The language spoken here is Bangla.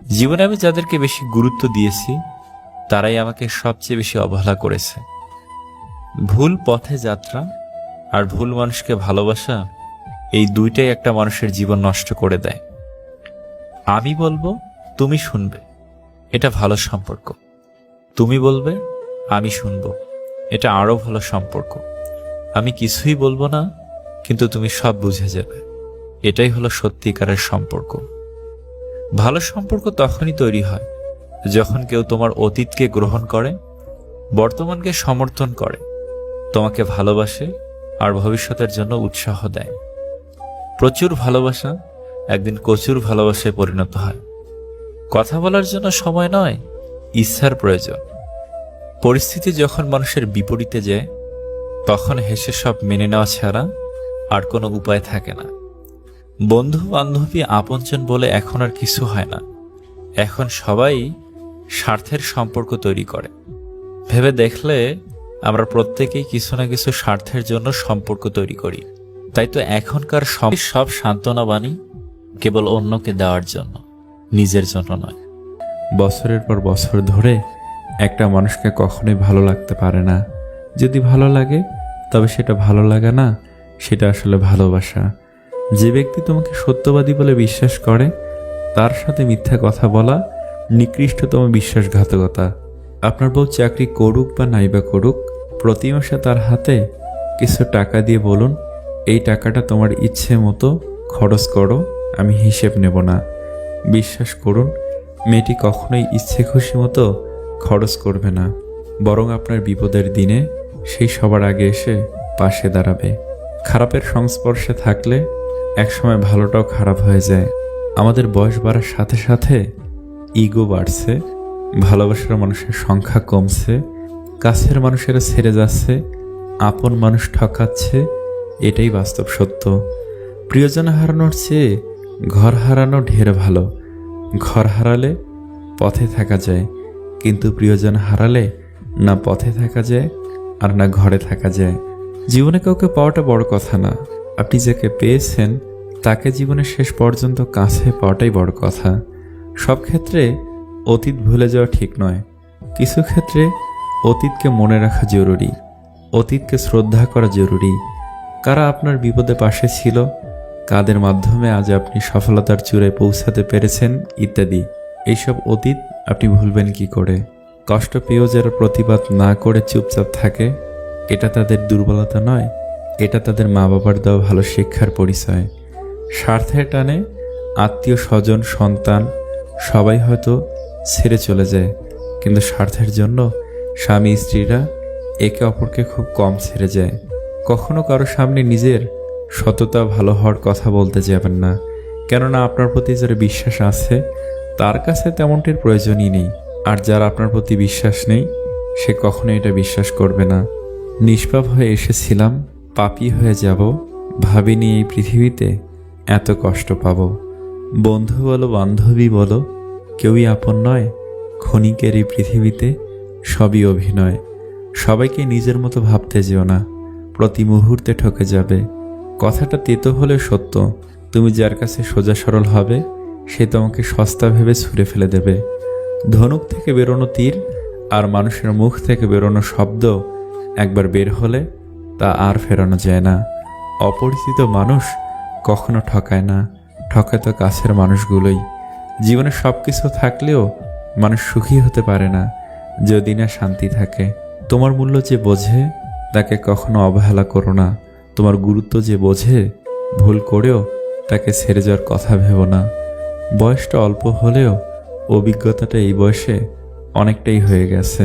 জীবনে আমি যাদেরকে বেশি গুরুত্ব দিয়েছি তারাই আমাকে সবচেয়ে বেশি অবহেলা করেছে। ভুল পথে যাত্রা আর ভুল মানুষকে ভালোবাসা, এই দুইটাই একটা মানুষের জীবন নষ্ট করে দেয়। আমি বলবো, তুমি শুনবে, এটা ভালো সম্পর্ক। তুমি বলবে, আমি শুনবো, এটা আরো ভালো সম্পর্ক। আমি কিছুই বলবো না, কিন্তু তুমি সব বুঝে যাবে, এটাই হলো সত্যিকারের সম্পর্ক। ভালো সম্পর্ক তখনই তৈরি হয় যখন কেউ তোমার অতীতকে গ্রহণ করে, বর্তমানকে সমর্থন করে, তোমাকে ভালোবাসে আর ভবিষ্যতের জন্য উৎসাহ দেয়। প্রচুর ভালোবাসা একদিন প্রচুর ভালোবাসায় পরিণত হয়। কথা বলার জন্য সময় নয়, ইচ্ছার প্রয়োজন। পরিস্থিতি যখন মানুষের বিপরীতে যায়, তখন হেসে সব মেনে নেওয়া ছাড়া আর কোনো উপায় থাকে না। বন্ধু বান্ধবী আপনজন বলে এখন আর কিছু হয় না। এখন সবাই স্বার্থের সম্পর্ক তৈরি করে। ভেবে দেখলে আমরা প্রত্যেকেই কিছু না কিছু স্বার্থের জন্য সম্পর্ক তৈরি করি। তাই তো এখনকার সব সান্ত্বনা বাণী কেবল অন্যকে দেওয়ার জন্য, নিজের জন্য নয়। বছরের পর বছর ধরে একটা মানুষকে কখনোই ভালো লাগতে পারে না। যদি ভালো লাগে তবে সেটা ভালো লাগা না, সেটা আসলে ভালোবাসা। যে ব্যক্তি তোমাকে সত্যবাদী বলে বিশ্বাস করে, তার সাথে মিথ্যা কথা বলা নিকৃষ্টতম বিশ্বাসঘাতকতা। আপনার বউ চাকরি করুক বা নাইবা করুক, প্রতি মাসে তার হাতে কিছু টাকা দিয়ে বলুন, এই টাকাটা তোমার ইচ্ছে মতো খরচ করো, আমি হিসেব নেব না। বিশ্বাস করুন, মেয়েটি কখনোই ইচ্ছে খুশি মতো খরচ করবে না, বরং আপনার বিপদের দিনে সেই সবার আগে এসে পাশে দাঁড়াবে। খারাপের সংস্পর্শে থাকলে একসময় ভালোটাও খারাপ হয়ে যায়। আমাদের বয়স বাড়ার সাথে সাথে ইগো বাড়ছে, ভালোবাসার মানুষের সংখ্যা কমছে, কাছের মানুষেরা ছেড়ে যাচ্ছে, আপন মানুষ ঠকাচ্ছে, এটাই বাস্তব সত্য। প্রিয়জন হারানোর চেয়ে ঘর হারানো ঢের ভালো। ঘর হারালে পথে থাকা যায়, কিন্তু প্রিয়জন হারালে না পথে থাকা যায় আর না ঘরে থাকা যায়। জীবনে কাউকে পাওয়াটা বড় কথা না, আপনি যাকে পেয়েছেন তাকে জীবনের শেষ পর্যন্ত কাছে পাওয়াটাই বড় কথা। সব ক্ষেত্রে অতীত ভুলে যাওয়া ঠিক নয়, কিছু ক্ষেত্রে অতীতকে মনে রাখা জরুরি, অতীতকে শ্রদ্ধা করা জরুরি। কারা আপনার বিপদে পাশে ছিল, কাদের মাধ্যমে আজ আপনি সফলতার চূড়ায় পৌঁছাতে পেরেছেন, ইত্যাদি। এইসব অতীত আপনি ভুলবেন কি করে? কষ্ট পেয়েও যারা প্রতিবাদ না করে চুপচাপ থাকে, এটা তাদের দুর্বলতা নয়, এটা তাদের মা বাবার দেওয়া ভালো শিক্ষার পরিচয়। স্বার্থের টানে আত্মীয় স্বজন সন্তান সবাই হয়তো ছেড়ে চলে যায়, কিন্তু স্বার্থের জন্য স্বামী স্ত্রীরা একে অপরকে খুব কম ছেড়ে যায়। কখনো কারো সামনে নিজের সততা ভালো হওয়ার কথা বলতে যাবেন না, কেননা আপনার প্রতি যারা বিশ্বাস আছে তার কাছে তেমনটির প্রয়োজনই নেই। আর যার আপনার প্রতি বিশ্বাস নেই, সে কখনো এটা বিশ্বাস করবে না। নিষ্পাপ হয়ে এসেছিলাম, পাপী হয়ে যাব, ভাবিনি এই পৃথিবীতে এত কষ্ট পাব। বন্ধু বলো বান্ধবী বলো, কেউই আপন নয়, ক্ষণিকের এই পৃথিবীতে সবই অভিনয়। সবাইকে নিজের মতো ভাবতে যেও না, প্রতি মুহূর্তে ঠকে যাবে। কথাটা তেতো হলে সত্য, তুমি যার কাছে সোজা সরল হবে সে তোমাকে সস্তা ভেবে ছুঁড়ে ফেলে দেবে। ধনুক থেকে বেরোনো তীর আর মানুষের মুখ থেকে বেরোনো শব্দ একবার বের হলে তা আর ফেরানো যায় না। অপরিচিত মানুষ কখনো ঠকায় না, ঠকায় তো কাছের মানুষগুলোই। জীবনে সব কিছু থাকলেও মানুষ সুখী হতে পারে না যদি না শান্তি থাকে। তোমার মূল্য যে বোঝে তাকে কখনো অবহেলা করো না, তোমার গুরুত্ব যে বোঝে ভুল করেও তাকে ছেড়ে যাওয়ার কথা ভেবো না। বয়সটা অল্প হলেও অভিজ্ঞতাটা এই বয়সে অনেকটাই হয়ে গেছে।